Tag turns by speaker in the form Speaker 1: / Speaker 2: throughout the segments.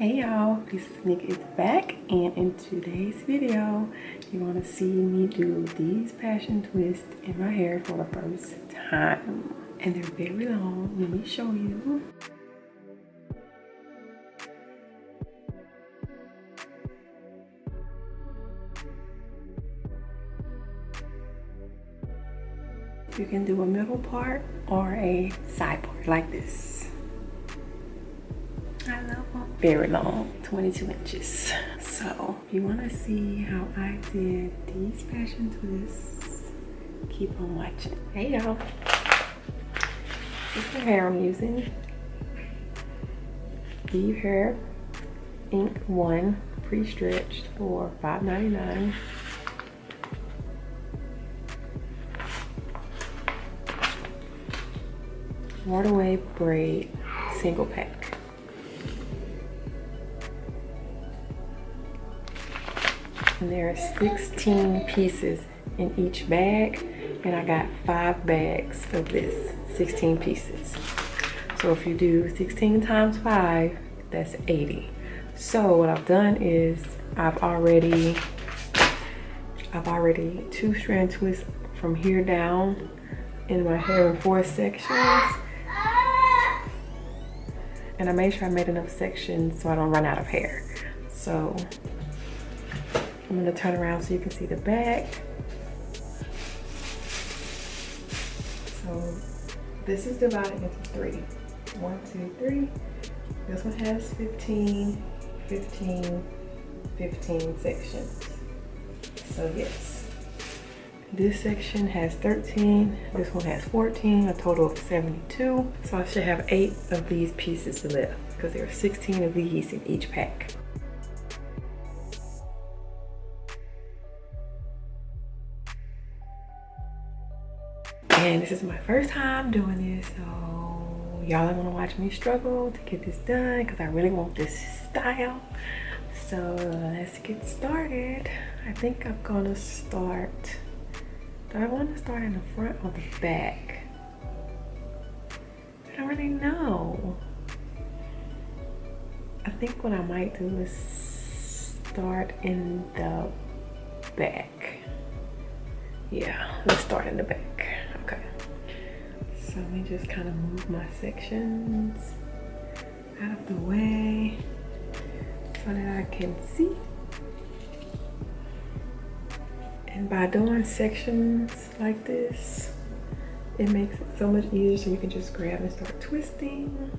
Speaker 1: Hey y'all, PiecesofNika is back, and in today's video you're going to see me do these passion twists in my hair for the first time, and they're very long. Let me show you. You can do a middle part or a side part like this. I love them. Very long, 22 inches. So if you want to see how I did these passion twists, keep on watching. Hey y'all, this is the hair I'm using. Weave Hair Ink 1 pre-stretched for $5.99. Waterway braid single pack. And there are 16 pieces in each bag, and I got 5 bags of this, 16 pieces. So if you do 16 times 5, that's 80. So what I've done is I've already 2-strand twist from here down in my hair in 4 sections. And I made sure I made enough sections so I don't run out of hair. So I'm gonna turn around so you can see the back. So this is divided into 3. 1, 2, 3. This one has 15, 15, 15 sections. So yes, this section has 13. This one has 14, a total of 72. So I should have 8 of these pieces left because there are 16 of these in each pack. And this is my first time doing this, so y'all are gonna watch me struggle to get this done because I really want this style. So let's get started. I think I'm gonna start, do I want to start in the front or the back? I don't really know. I think what I might do is start in the back. Yeah, let's start in the back. Okay, so let me just kind of move my sections out of the way so that I can see. And by doing sections like this, it makes it so much easier so you can just grab and start twisting.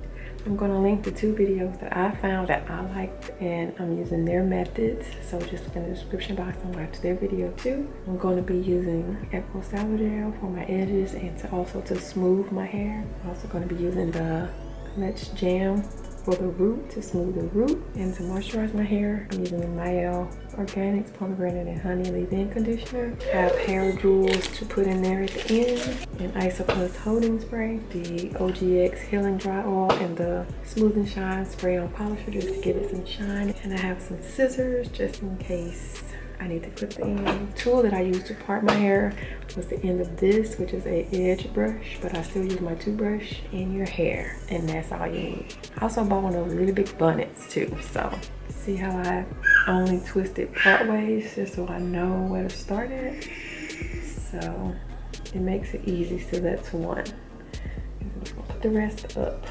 Speaker 1: I'm going to link the 2 videos that I found that I liked, and I'm using their methods. So just look in the description box and watch their video too. I'm going to be using Echo Salad Gel for my edges and to smooth my hair. I'm also going to be using the Let's Jam for the root to smooth the root, and to moisturize my hair I'm using the Mael Organics Pomegranate and Honey Leave-In Conditioner. I have hair jewels to put in there at the end, and Isoplus holding spray, the OGX Healing Dry Oil, and the Smooth and Shine spray on polisher just to give it some shine. And I have some scissors just in case I need to clip the end. Tool that I use to part my hair was the end of this, which is a edge brush, but I still use my toothbrush in your hair, and that's all you need. I also bought one of those really big bonnets too. So see how I only twisted part ways just so I know where to start at. So it makes it easy. So that's one. I'm gonna put the rest up.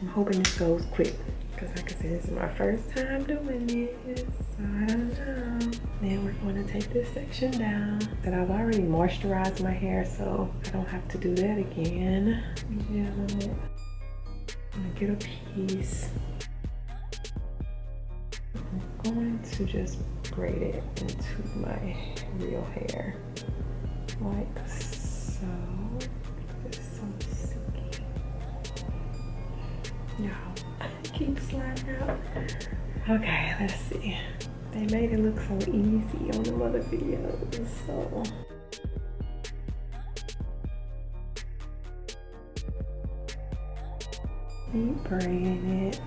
Speaker 1: I'm hoping this goes quick, because like I said, this is my first time doing this, so I don't know. Then we're going to take this section down that I've already moisturized my hair, so I don't have to do that again. Yeah, I'm gonna get a piece. I'm going to just braid it into my real hair, like so. It's so silky. Y'all, keep sliding out. Okay, let's see. They made it look so easy on the other videos, so keep braiding it.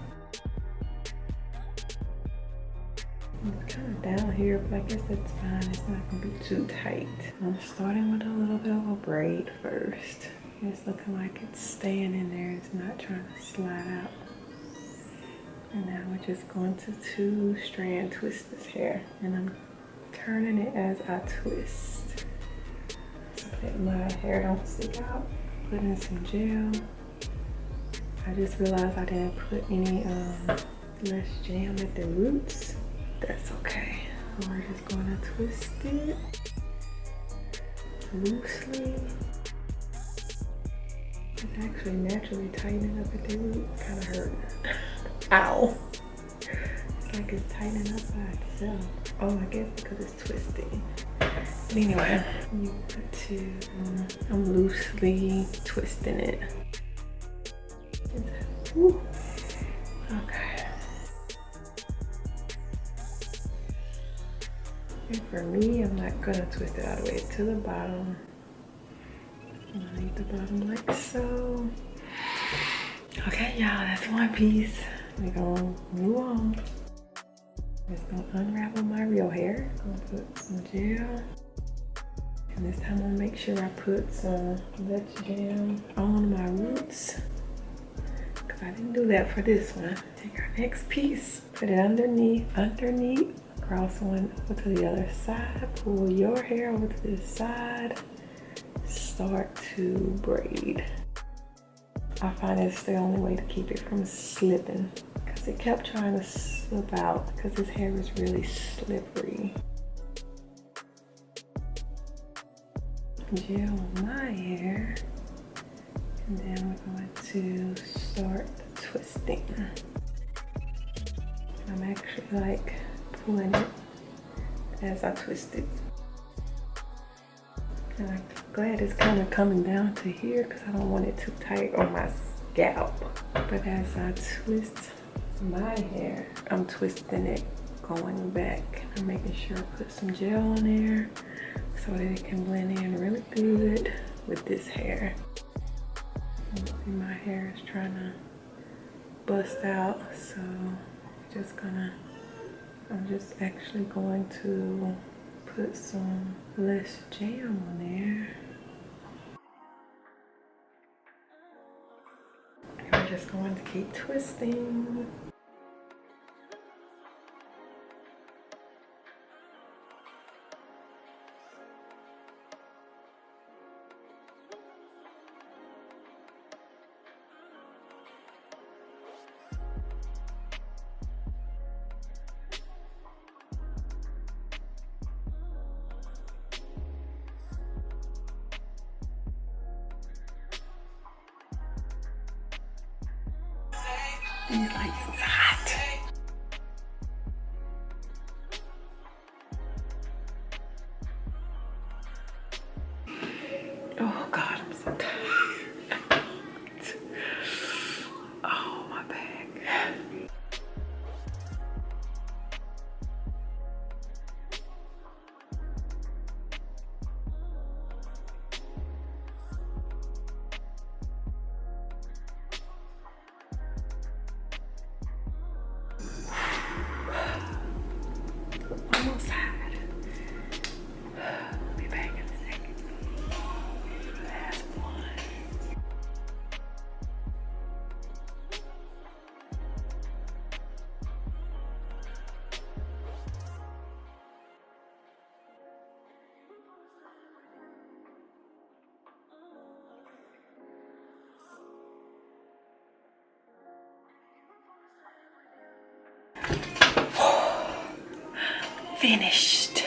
Speaker 1: It's kind of down here, but I guess that's fine. It's not gonna be too tight. I'm starting with a little bit of a braid first. It's looking like it's staying in there. It's not trying to slide out. And now we're just going to 2-strand twist this hair, and I'm turning it as I twist so that my hair don't stick out. Put in some gel. I just realized I didn't put any less jam at the roots. That's okay. We're just going to twist it loosely. It's actually naturally tightening up at the root. Kind of hurt. Ow. It's like it's tightening up by itself. Oh, I guess because it's twisting. But anyway, you want to, I'm loosely twisting it. Woo. Okay. And for me, I'm not gonna twist it all the way to the bottom. I'm gonna leave the bottom like so. Okay, y'all, that's one piece. We're gonna move on. Just gonna unravel my real hair. Gonna put some gel. And this time I'm gonna make sure I put some less jam on my roots. Cause I didn't do that for this one. Take our next piece, put it underneath, cross one over to the other side, pull your hair over to this side, start to braid. I find it's the only way to keep it from slipping, because it kept trying to slip out because this hair is really slippery. Gel on my hair, and then we're going to start twisting. I'm actually like pulling it as I twist it. And I'm glad it's kind of coming down to here because I don't want it too tight on my scalp. But as I twist my hair, I'm twisting it going back. I'm making sure I put some gel on there so that it can blend in really good with this hair. See, my hair is trying to bust out, so I'm just actually going to put some less jam on there. And we're just going to keep twisting. These lights is hot. Oh God, I'm so tired. Oh, my back. Almost had. I'll be back in a second. Last one. Finished.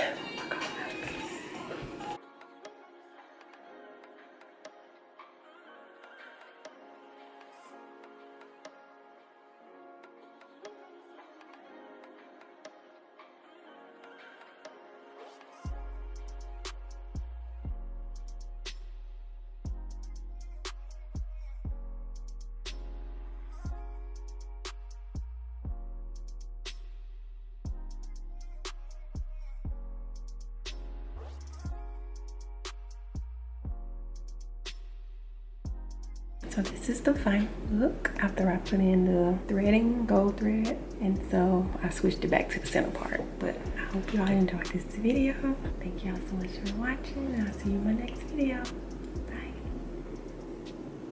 Speaker 1: So this is the final look after I put in the threading, gold thread, and so I switched it back to the center part. But I hope y'all enjoyed this video. Thank y'all so much for watching, and I'll see you in my next video.